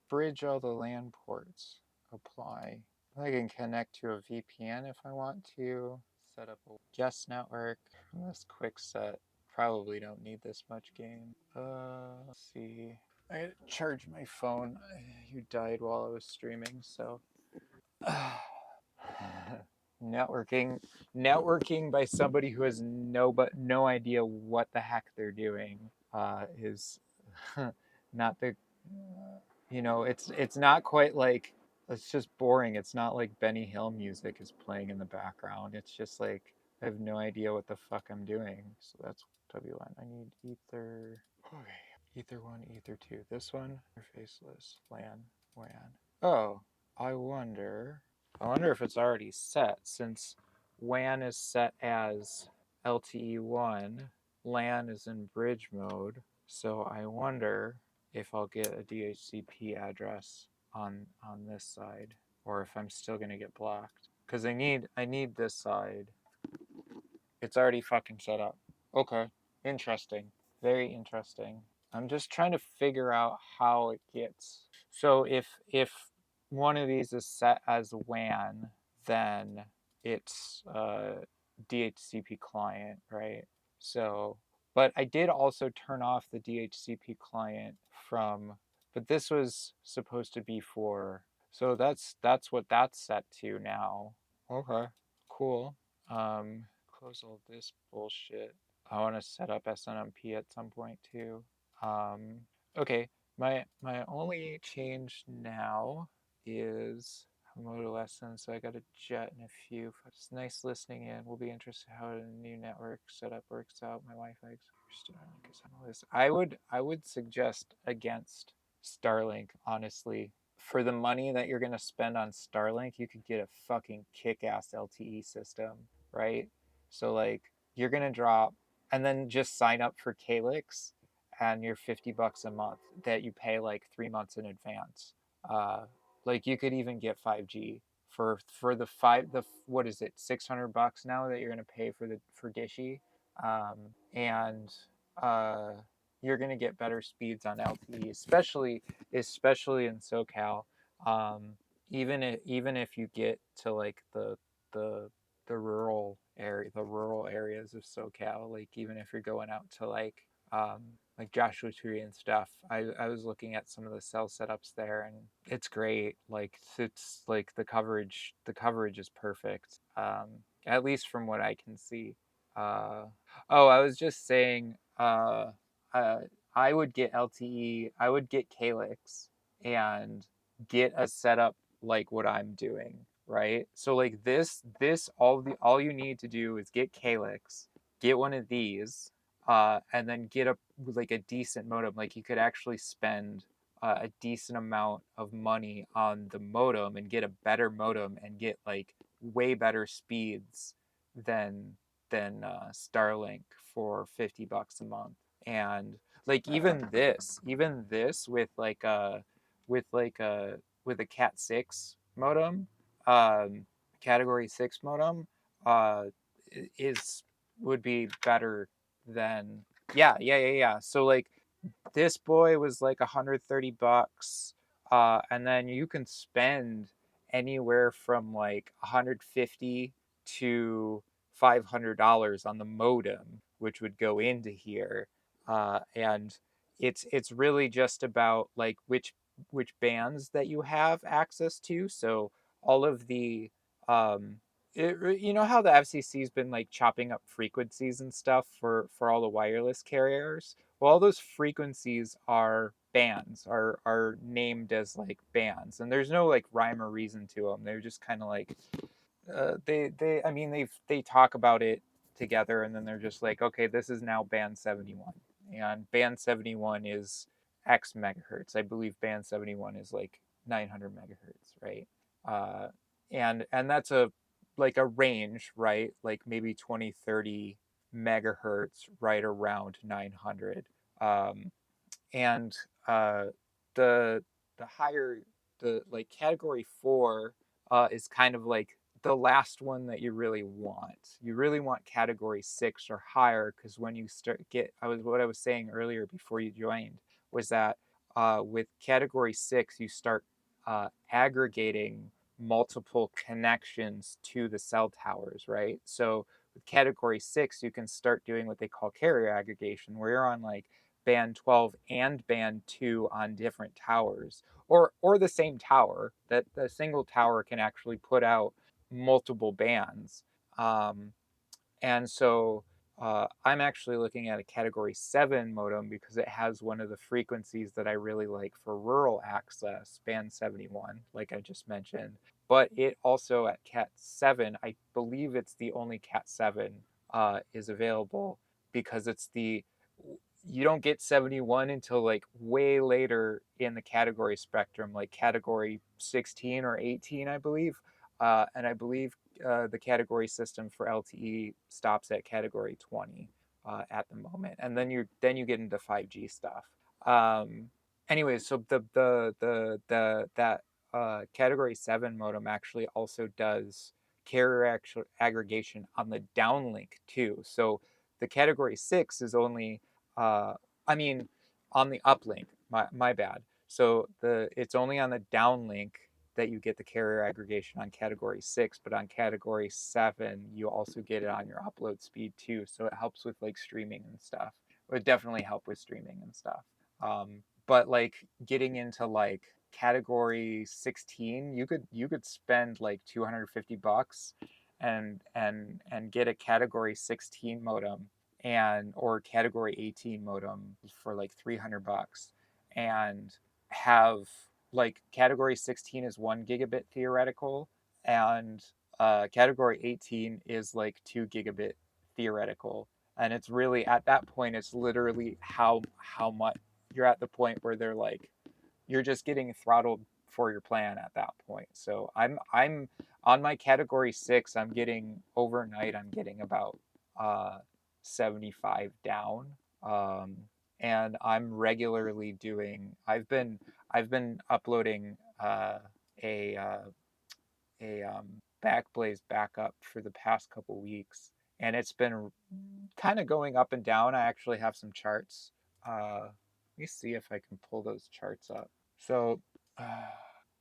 bridge all the LAN ports. Apply. I can connect to a VPN if I want to. Set up a guest network. This quick set. Probably don't need this much gain. Let's see. I charged my phone. You died while I was streaming, so networking by somebody who has no idea what the heck they're doing is not the it's not quite like it's just boring. It's not like Benny Hill music is playing in the background. It's just like I have no idea what the fuck I'm doing. So that's WLAN. I need Ether. Okay. Ether 1, Ether 2. This one, interfaceless, LAN, WAN. Oh, I wonder if it's already set since WAN is set as LTE1, LAN is in bridge mode. So I wonder if I'll get a DHCP address on this side or if I'm still going to get blocked cuz I need this side. It's already fucking set up. Okay. Interesting. Very interesting. I'm just trying to figure out how it gets. So if one of these is set as WAN, then it's DHCP client, right? So, but I did also turn off the DHCP client from, but this was supposed to be for, so that's what that's set to now. Okay, cool. Close all this bullshit. I want to set up SNMP at some point too. Um, okay, my only change now is motor lesson. So I got a jet and a few. It's nice listening in. We'll be interested how a new network setup works out. My Wi-Fi is I would suggest against Starlink, honestly. For the money that you're gonna spend on Starlink, you could get a fucking kick-ass LTE system, right? So like you're gonna drop and then just sign up for Calyx and you're $50 a month that you pay like 3 months in advance. Uh, like you could even get 5G for the what is it, $600 now that you're gonna pay for Dishy, and uh, you're gonna get better speeds on LTE, especially in SoCal. Um, even if you get to like the the rural areas of SoCal, like even if you're going out to like Joshua Tree and stuff. I was looking at some of the cell setups there and it's great. Like it's like the coverage is perfect. At least from what I can see. Oh, I was just saying uh I would get LTE, I would get Calyx and get a setup like what I'm doing, right? So like this all you need to do is get Calyx, get one of these, and then get a decent modem. Like you could actually spend a decent amount of money on the modem and get a better modem and get like way better speeds than Starlink for $50 a month. And like even this with like a with a Cat 6 modem, um, Category 6 modem, uh, is would be better than yeah. So like this boy was like $130, and then you can spend anywhere from like 150 to $500 on the modem, which would go into here, and it's really just about like which bands that you have access to. So all of the um, you know how the FCC's been like chopping up frequencies and stuff for all the wireless carriers. Well, all those frequencies are bands, are named as like bands, and there's no like rhyme or reason to them. They're just kind of like they I mean they talk about it together, and then they're just like, okay, this is now band 71, and band 71 is X megahertz. I believe band 71 is like 900 megahertz, right? Uh, and that's a like a range, right? Like maybe 20, 30 megahertz, right around 900. Um, and uh, the the higher the like category 4 is kind of like the last one that you really want. You really want category 6 or higher, because when you start get I was what I was saying earlier before you joined was that with category 6 you start aggregating multiple connections to the cell towers, right? So with category 6 you can start doing what they call carrier aggregation, where you're on like band 12 and band 2 on different towers, or the same tower. That the single tower can actually put out multiple bands. um, and so I'm actually looking at a category 7 modem because it has one of the frequencies that I really like for rural access, band 71, like I just mentioned. But it also at Cat 7, I believe it's the only Cat 7 is available, because it's the you don't get 71 until like way later in the category spectrum, like category 16 or 18, I believe. And I believe the category system for LTE stops at category 20 at the moment, and then you get into 5G stuff. Um, Anyways, so the that category 7 modem actually also does carrier aggregation on the downlink too. So the category 6 is only uh, I mean on the uplink. My bad. So it's only on the downlink that you get the carrier aggregation on category 6, but on category 7 you also get it on your upload speed too, so it helps with like streaming and stuff. It would definitely help with streaming and stuff. But like getting into like category 16, you could spend like $250 and get a category 16 modem, and or category 18 modem for like $300, and have like category 16 is 1 gigabit theoretical, and category 18 is like 2 gigabit theoretical. And it's really at that point, it's literally how much you're at the point where they're like, you're just getting throttled for your plan at that point. So I'm on my category 6. I'm getting overnight. I'm getting about uh, 75 down, um, and I'm regularly doing. I've been uploading a Backblaze backup for the past couple weeks, and it's been kind of going up and down. I actually have some charts. Let me see if I can pull those charts up. So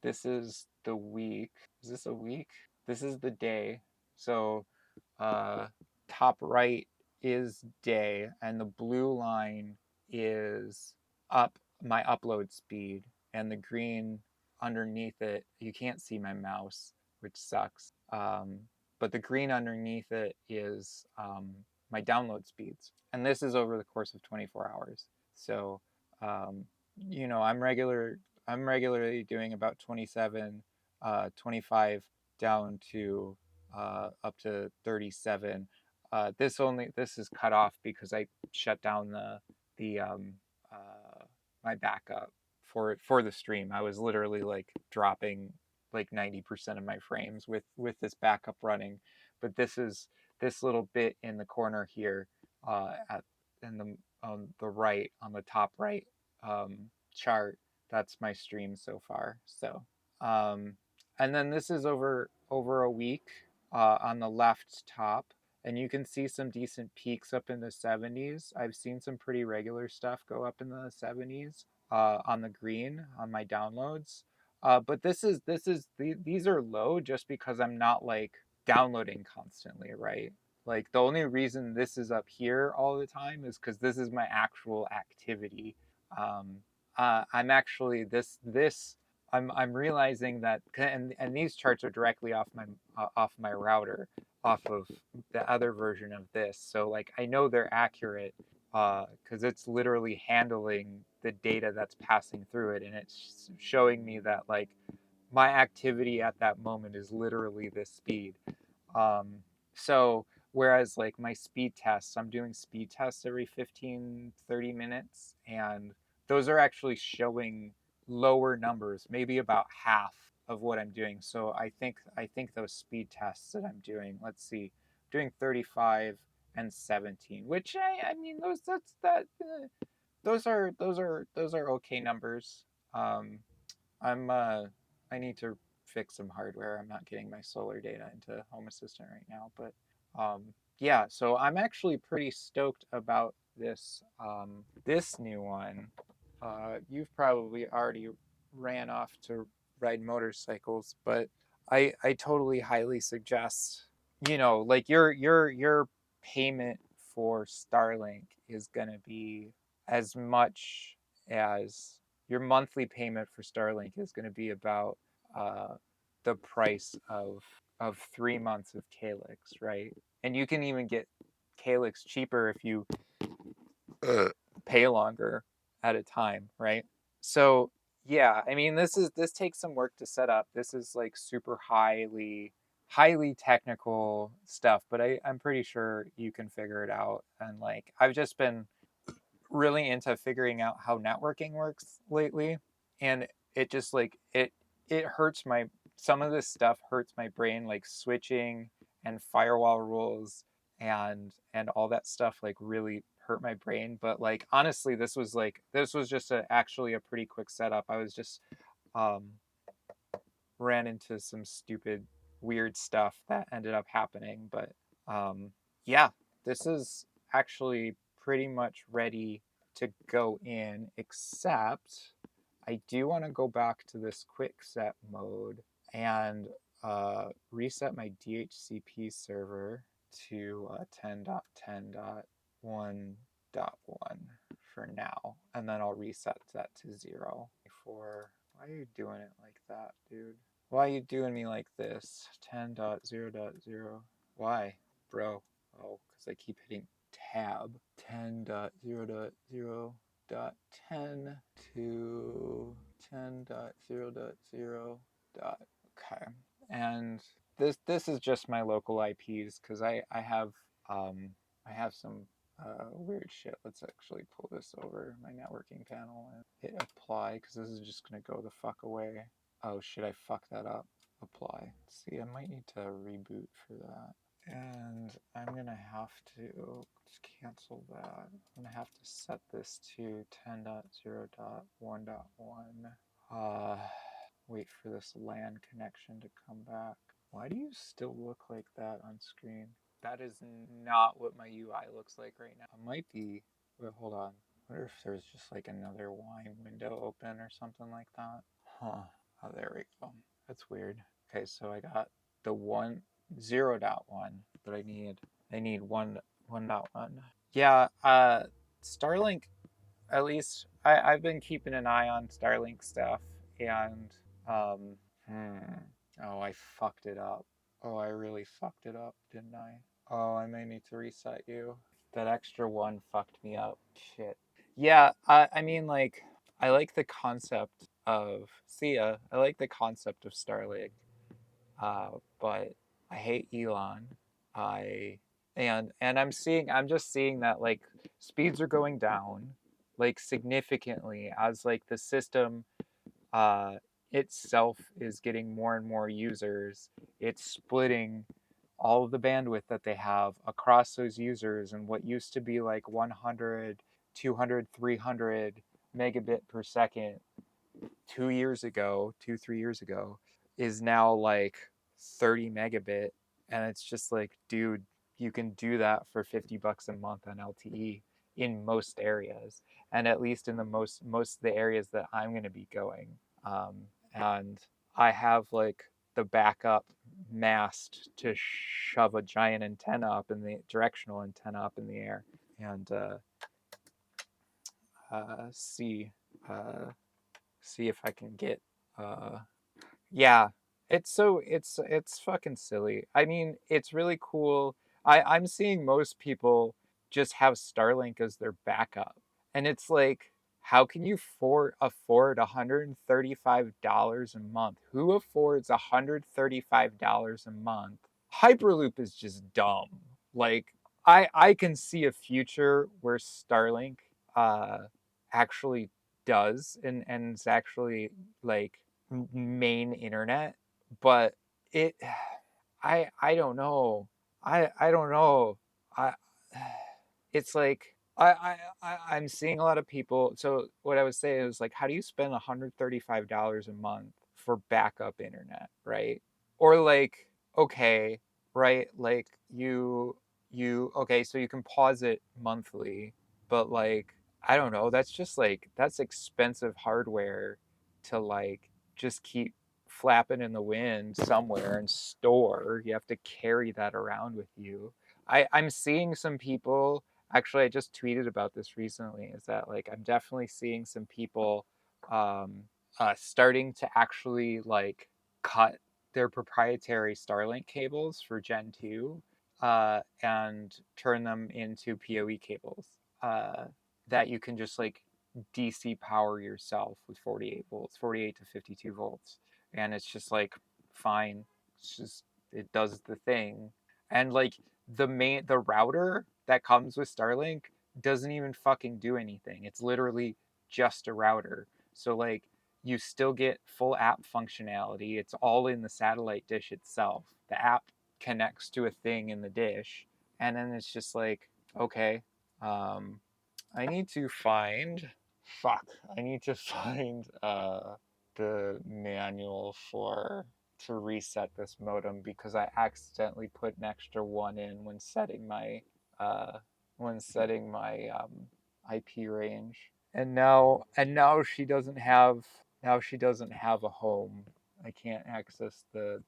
this is the week. Is this a week? This is the day. So uh, top right is day, and the blue line is up my upload speed, and the green underneath it, you can't see my mouse, which sucks. But the green underneath it is my download speeds, and this is over the course of 24 hours. So um, I'm regularly doing about 27, 25 down to up to 37. This is cut off because I shut down the my backup for the stream. I was literally like dropping like 90% of my frames with this backup running. But this little bit in the corner here at in the on the right, on the top right chart, that's my stream so far. So um, and then this is over a week on the left top, and you can see some decent peaks up in the 70s. I've seen some pretty regular stuff go up in the 70s on the green on my downloads. But these are low just because I'm not like downloading constantly, right? Like the only reason this is up here all the time is because this is my actual activity. Um, I'm actually this I'm realizing that, and these charts are directly off my router, off of the other version of this. So like I know they're accurate because it's literally handling the data that's passing through it, and it's showing me that like my activity at that moment is literally this speed. Um, so Whereas like my speed tests, I'm doing speed tests every 15, 30 minutes, and those are actually showing lower numbers, maybe about half of what I'm doing. So I think those speed tests that I'm doing, let's see, doing 35 and 17, which I mean those are okay numbers. Um, I need to fix some hardware. I'm not getting my solar data into Home Assistant right now, but um, yeah. So I'm actually pretty stoked about this new one. You've probably already ran off to ride motorcycles, but I totally highly suggest, like your payment for Starlink is gonna be as much as your monthly payment for Starlink is going to be about uh, the price of 3 months of Calyx, right? And you can even get Calyx cheaper if you pay longer at a time, right? So yeah, I mean this takes some work to set up. This is like super highly technical stuff, but I'm pretty sure you can figure it out. And like I've just been really into figuring out how networking works lately, and it just like it hurts my some of this stuff hurts my brain, like switching and firewall rules and all that stuff like really hurt my brain. But like honestly, this was just actually a pretty quick setup. I was just um ran into some stupid weird stuff that ended up happening, but um yeah, this is actually pretty much ready to go in, except I do want to go back to this quick set mode and reset my DHCP server to 10.10.1.1 for now, and then I'll reset that to 0. Why are you doing it like that, dude? Why are you doing me like this? 10.0.0. Why, bro? Oh, because I keep hitting tab. 10.0.0.10 to 10.0.0. Okay. And this is just my local IPs because I have some weird shit. Let's actually pull this over my networking panel and hit apply because this is just gonna go the fuck away. Oh shit, I fucked that up. Apply. See, I might need to reboot for that. And I'm gonna have to just cancel that. I'm gonna have to set this to 10.0.1.1. Wait for this LAN connection to come back. Why do you still look like that on screen? That is not what my UI looks like right now. It might be. Wait, hold on. I wonder if there's just like another wine window open or something like that. Huh. Oh, there we go. That's weird. Okay, so I got the 0.1, but I need 1.1. Yeah, Starlink, at least I've been keeping an eye on Starlink stuff, and um oh, I fucked it up. Oh, I really fucked it up, didn't I? Oh, I may need to reset you. That extra one fucked me up. Shit. Yeah, I mean, like, I like the concept of I like the concept of Starlink, but I hate Elon. I and I'm just seeing that like speeds are going down, like significantly as like the system uh, itself is getting more and more users. It's splitting all of the bandwidth that they have across those users, and what used to be like 100, 200, 300 megabit per second 2 years ago, 3 years ago, is now like 30 megabit. And it's just like, dude, you can do that for $50 a month on LTE in most areas, and at least in the most of the areas that I'm going to be going. Um, and I have like the backup mast to shove a giant antenna up in the directional antenna up in the air and see uh, see if I can get uh yeah, it's fucking silly. I mean, it's really cool. I'm seeing most people just have Starlink as their backup. And it's like, how can you afford $135 a month? Who affords $135 a month? Hyperloop is just dumb. like I can see a future where Starlink actually does and it's actually like main internet, but it I don't know. I don't know. I it's like I'm seeing a lot of people. So what I was saying is like, how do you spend $135 a month for backup internet, right? Or like, okay, right? Like you okay, so you can pause it monthly, but like I don't know, that's just like that's expensive hardware to like just keep flapping in the wind somewhere and store. You have to carry that around with you. I'm seeing some people, actually I just tweeted about this recently, is that like I'm definitely seeing some people um, starting to actually like cut their proprietary Starlink cables for Gen 2 and turn them into PoE cables that you can just like DC power yourself with 48 volts, 48 to 52 volts. And it's just like fine. It's just, it does the thing. And like the router that comes with Starlink doesn't even fucking do anything. It's literally just a router. So like you still get full app functionality. It's all in the satellite dish itself. The app connects to a thing in the dish, and then it's just like, okay, um, I need to find, fuck, I need to find the manual for to reset this modem because I accidentally put an extra one in uh, when setting my IP range, and now she doesn't have a home. I can't access the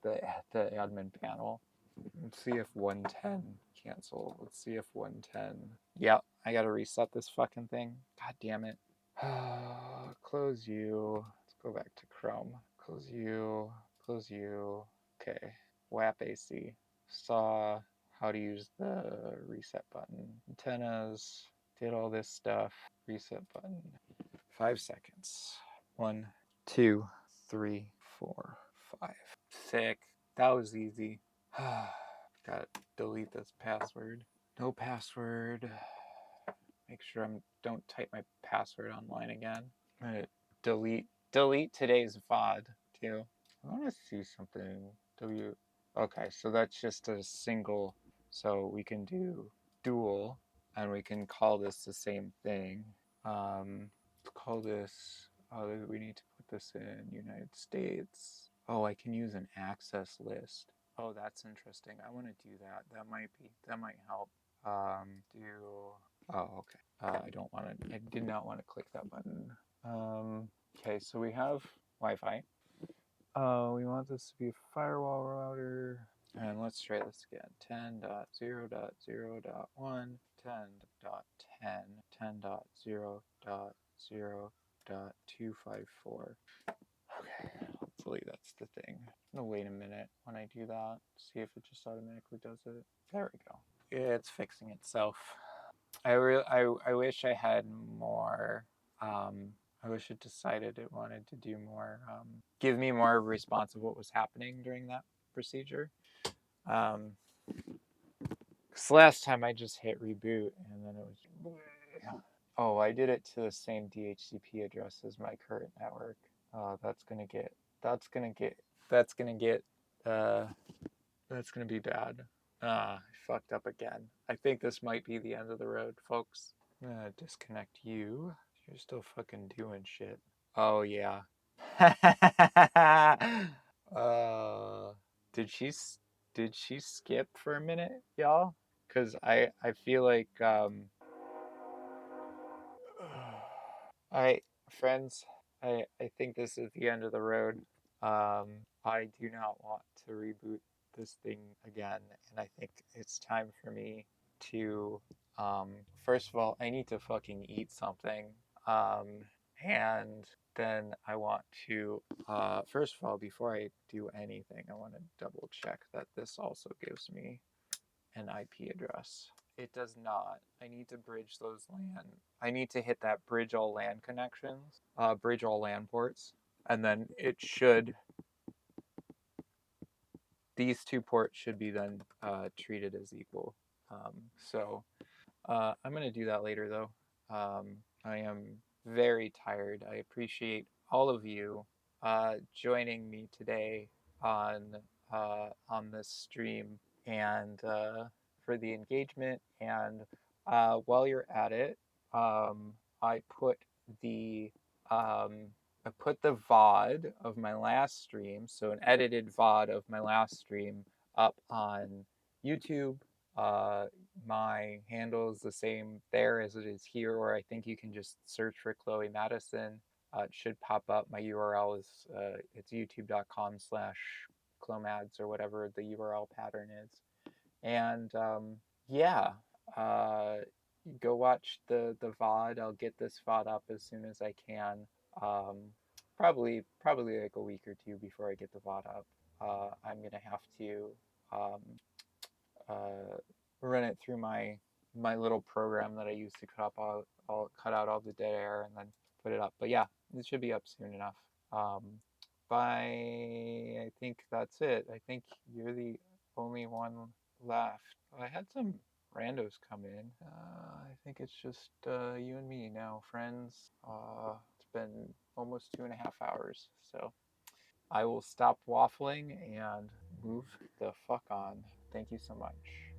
admin panel. Let's see if 110 cancel. Let's see if 110. Yep, I gotta reset this fucking thing. God damn it. Close you. Let's go back to Chrome. Close you. Close you. Okay. WAP AC. Saw how to use the reset button. Antennas. Did all this stuff. Reset button. 5 seconds. 1, 2, 3, 4, 5. Sick. That was easy. Gotta delete this password. No password. Make sure I don't type my password online again. I'm gonna delete today's VOD too. I want to see something. Okay, so that's just a single. So we can do dual, and we can call this the same thing. Let's call this. Oh, we need to put this in United States. Oh, I can use an access list. Oh, that's interesting. I want to do that. That might help. Do. Oh, okay. I don't want to. I did not want to click that button. Okay, so we have Wi-Fi. We want this to be a firewall router. And let's try this again. 10.0.0.1, 10.10, 10.0.0.254. Okay, hopefully that's the thing. I'm gonna wait a minute when I do that, see if it just automatically does it. There we go. It's fixing itself. I wish I had more. I wish it decided it wanted to do more. Give me more response of what was happening during that procedure. Um, Cause last time I just hit reboot and then it was. Oh, I did it to the same DHCP address as my current network. That's gonna get. That's gonna get. That's gonna get. Uh, that's gonna be bad. I fucked up again. I think this might be the end of the road, folks. I'm gonna disconnect you. You're still fucking doing shit. Oh yeah. uh, did she did she skip for a minute, y'all? Cause I feel like I friends, I think this is the end of the road. I do not want to reboot this thing again, and I think it's time for me to first of all, I need to fucking eat something. Um, and then I want to first of all, before I do anything, I want to double check that this also gives me an IP address. It does not. I need to bridge those LAN. I need to hit that bridge all LAN connections, bridge all LAN ports, and then it should. These two ports should be then treated as equal. So I'm going to do that later, though. I am very tired. I appreciate all of you joining me today on this stream and for the engagement. And while you're at it, I put the VOD of my last stream, so an edited VOD of my last stream, up on YouTube. My handle is the same there as it is here, or I think you can just search for Chloe Madison. It should pop up. My URL is it's youtube.com/clomads or whatever the URL pattern is. And yeah, uh, go watch the VOD. I'll get this VOD up as soon as I can. Probably like a week or two before I get the VOD up. I'm gonna have to um, uh, run it through my little program that I use to I'll cut out all the dead air and then put it up. But yeah, it should be up soon enough. I think that's it. I think you're the only one left. I had some randos come in. I think it's just you and me now, friends. It's been almost 2.5 hours, so I will stop waffling and move the fuck on. Thank you so much.